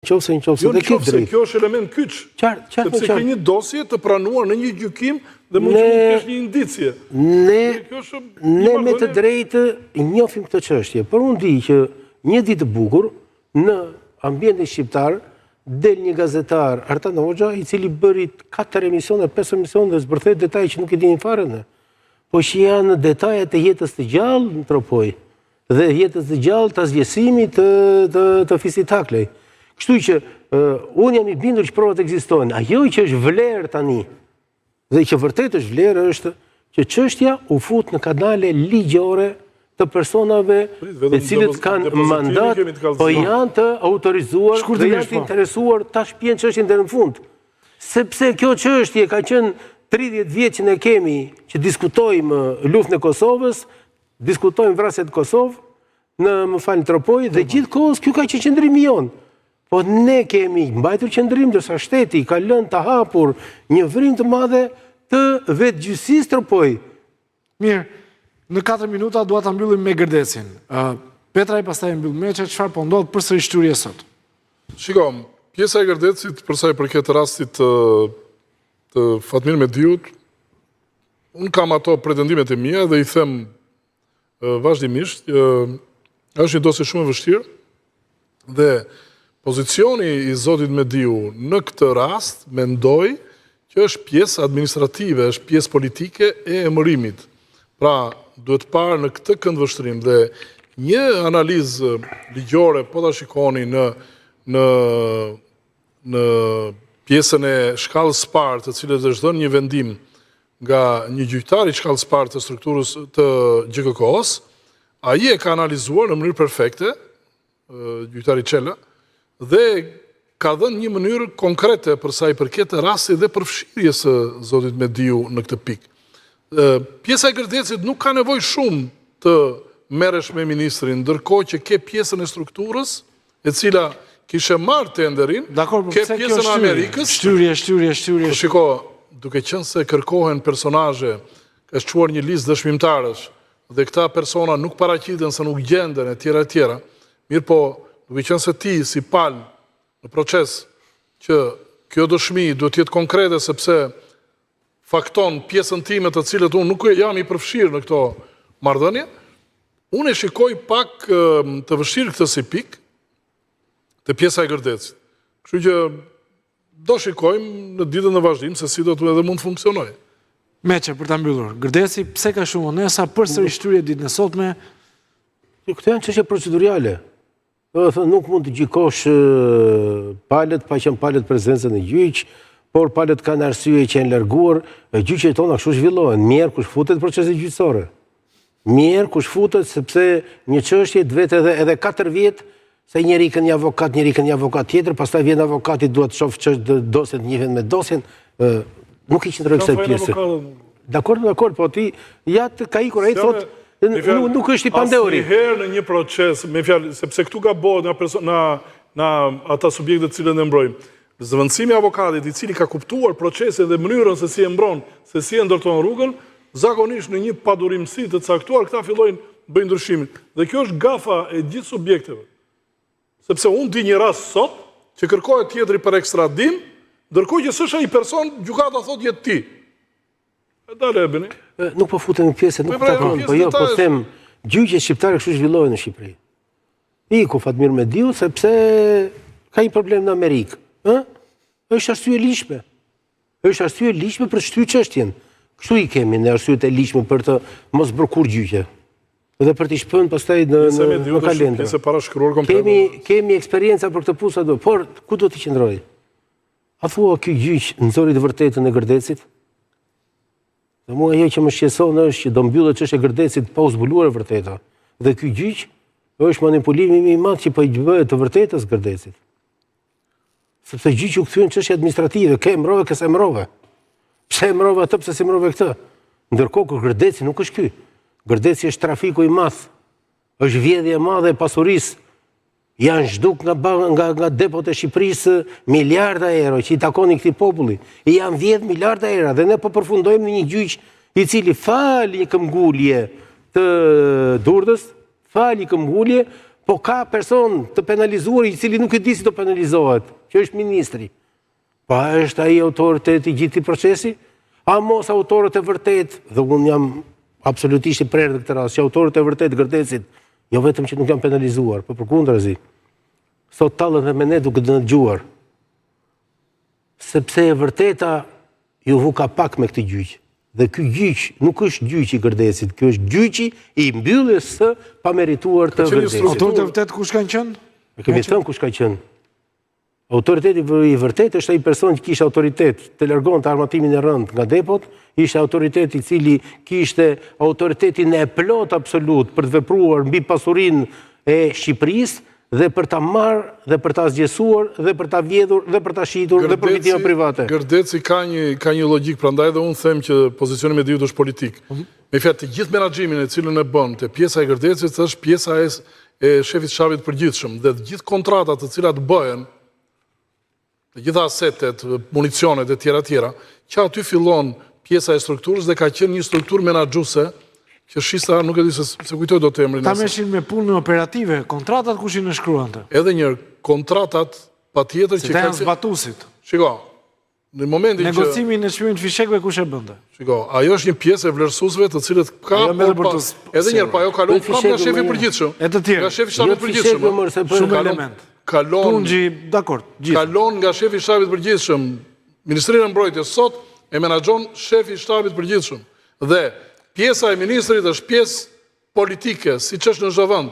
Qofse dhe këtë drejtë. Kjo është element kyç. Sepse ke një dosje të pranuar në një gjykim dhe mund të kesh një indicje. Ne me të drejtë njohim këtë çështje, por unë di që një ditë bukur në ambientin shqiptar del një gazetar, Artan Hoxha, i cili bëri 4 emisione, 5 emisione dhe zbërthet detaje që nuk i dinin fare ne. Po që janë detajet e jetës të gjallë në Tropoj dhe jetës të gjallë të zgjesimit të Fisit Taklej. Kështu që unë jam i bindur që provat ekzistojnë. Ajo që është vlerë tani, dhe që vërtet është vlerë, është që çështja u fut në kanale ligjore të personave të cilët kanë mandat, po janë të autorizuar dhe janë të interesuar ta shpjegojnë çështjen deri në fund. Sepse kjo çështje ka qenë 30 vjet që ne kemi që diskutojmë luftën e Kosovës, diskutojmë vrasjet në Kosovë, në Tropoj, dhe gjithkohës kjo ka qenë qëndrimi jonë. Po ne kemi mbajtur qëndrim, dërsa shteti ka lënë të hapur një vrim të madhe të vetë gjyqësisë Tropoj. Mirë, në 4 minuta dua ta mbyllim me Gërdecin. Petra i pastaj mbyll meçet, çfarë po ndodh përsëri shtyrie sot? Shikom, pjesa e Gërdecit për sa i përket rastit të Fatmir Mediut, unë kam ato pretendimet e mia dhe i them vazhdimisht, është një dosje shumë e vështirë dhe pozicioni i zotit Mediu në këtë rast mendoj që është pjesë administrative, është pjesë politike e emërimit. Pra, duhet parë në këtë këndvështrim dhe një analizë ligjore, po ta shikoni në pjesën e shkallës parë, të cilët është dhënë një vendim nga një gjyqtar i shkallës parë të strukturës të GKK-s, ai e ka analizuar në mënyrë perfekte, gjyqtari Çela, dhe ka dhënë një mënyrë konkrete për sa i përket rastit dhe përfshirjes së zotit Mediu në këtë pikë. Pjesa e Gërdecit nuk ka nevojë shumë të merresh me ministrin, ndërkohë që ke pjesën e strukturës, e cila kishte marrë tenderin, ke pjesën e Amerikës. Shtyrje. Shiko, duke qenë se kërkohen personazhe, ka shquar një listë dëshmitarësh, dhe këta persona nuk paraqiten se nuk gjenden e tjera, mirë po, duke qenë se ti si palë në proces që kjo dëshmi duhet jetë konkrete sepse fakton pjesën time të cilët unë nuk jam i përfshirë në këto marrëdhënie, unë e shikoj pak të vështirë këtë si pikë të pjesa e Gërdecit. Kështu që do shikojmë në ditën e vazhdim se si do të edhe mund të funksionojë. Meçe për ta mbyllur. Gërdeci pse ka shumë onesa përsëri shtyrje ditën e sotme? Këto janë çështje procedurale. Nuk mund të gjykosh palët pa qenë palët prezencën e gjyq, por palët kanë arsye që janë larguar, gjyqet tona kështu zhvillohen, mirë kush futet procesi gjyqësore. Mirë kush futet sepse një çështje vetë edhe 4 vjet se njëri ka një avokat tjetër, pastaj vjen avokati duhet të shoh çështë dosjen njëhen me dosjen, nuk i qëndroj kësaj pjese. Dakor, po ti ja të ka ikur ai thotë nuk është i pandeuri. Asnjëherë në një proces, me fjalë, sepse këtu gabohet në ata subjekte të cilët e mbrojmë. Zëvendësimi i avokatit i cili ka kuptuar procesin dhe mënyrën se si e mbron, se si e ndërton rrugën, zakonisht në një padurimsi të caktuar këta fillojnë bëjnë ndryshimin. Dhe kjo është gafa e gjithë subjekteve. Sepse unë di një rast sot që kërkohet tjetri për ekstradim, ndërkohë që s'është ai person gjykata thotë jetë ti. Nuk po futem në pjesë, nuk takon, po jo, po them, gjyqjet shqiptare kështu zhvillohen në Shqipëri. Iku Fatmir Mediu sepse ka një problem në Amerikë. Është arsye ligjshme. Është arsye ligjshme për të shtyrë çështjen. Kështu i kemi në arsyet e ligjshme për të mos bërë kur gjyqje. Dhe për t'i shpënë pastaj në kalendër. Kemi eksperjenca për këtë pusa do, por ku do t'i qëndroj? A thua ky gjyq nxori të vërtetën e Gërdecit? Dhe mua ajo që më shqetëson është që do mbyllet çështja e Gërdecit pa u zbuluar e vërteta. Dhe ky gjyq është manipulimi më i madh që po i bëhet të vërtetës Gërdecit. Sepse gjyqi u kthyen çështje administrative, ke emrove, ke s'emrove. Pse emrove atë, pse s'emrove këtë? Ndërkohë kur Gërdeci nuk është ky. Gërdeci është trafiku i madh. Është vjedhja e madhe e pasurisë. Janë zhduk nga depot e Shqipërisë miliarda euro që i takonin këtij populli. Janë 10 miliarda euro dhe ne po përfundojmë në një gjyq i cili fali një këmbgulje të Durdës, fali këmbgulje, Po ka person të penalizuar i cili nuk e di si të penalizohet, që është ministri. Pa është ai autoritet i gjithë i procesi? A mos autorët e vërtet, dhe unë jam absolutisht i prerë në këtë rast, që autorët e vërtet Gërdecit, jo vetëm që nuk janë penalizuar, po përkundrazi, sot tallën dhe me ne duke dëgjuar, sepse e vërteta ju vu ka pak me këtë gjyq. Dhe ky gjyq nuk është gjyqi i Gërdecit, ky është gjyqi i mbylljes së pamerituar të Gërdecit. Autorët e vërtet kush kanë qenë? E kemi thënë kush ka qenë. Autoriteti i vërtet është ai person që kishte autoritet të largonte armatimin e rënd nga depot, ishte autoriteti i cili kishte autoritetin e plot absolut për të vepruar mbi pasurinë e Shqipërisë dhe për ta marrë dhe për ta zgjesuar dhe për ta vjedhur dhe për ta shitur dhe për fitima private. Gërdeci ka një logjik, prandaj dhe unë them që pozicioni me Mediut është politik. Me fjalë të gjithë menaxhimin e cilën e bën te pjesa e Gërdecit është pjesa e shefit shtabit përgjithshëm dhe të gjithë kontratat të cilat bëhen, të gjitha asetet, municionet e tjera, që aty fillon pjesa e strukturës dhe ka qenë një strukturë menaxhuese që shisa nuk e di se kujtoj do të emrin. Ta meshin me punë operative, kontratat kush i nënshkruante? Edhe një kontratat patjetër që ka zbatusit. Shiko, në momentin që negocimin e çmimit fishekëve kush e bënte? Shiko, ajo është një pjesë e vlerësuesve të cilët ka edhe një pa ajo kalon nga shefi i përgjithshëm. E të tjerë. Nga shefi i shtabit përgjithshëm. Shumë element. Tunxhi, dakor, gjithë. Kalon nga shefi i shtabit përgjithshëm. Ministrinë e Mbrojtjes sot e menaxhon shefi i shtabit përgjithshëm. Dhe pjesa e ministrit është pjesë politike, siç është në çdo vend.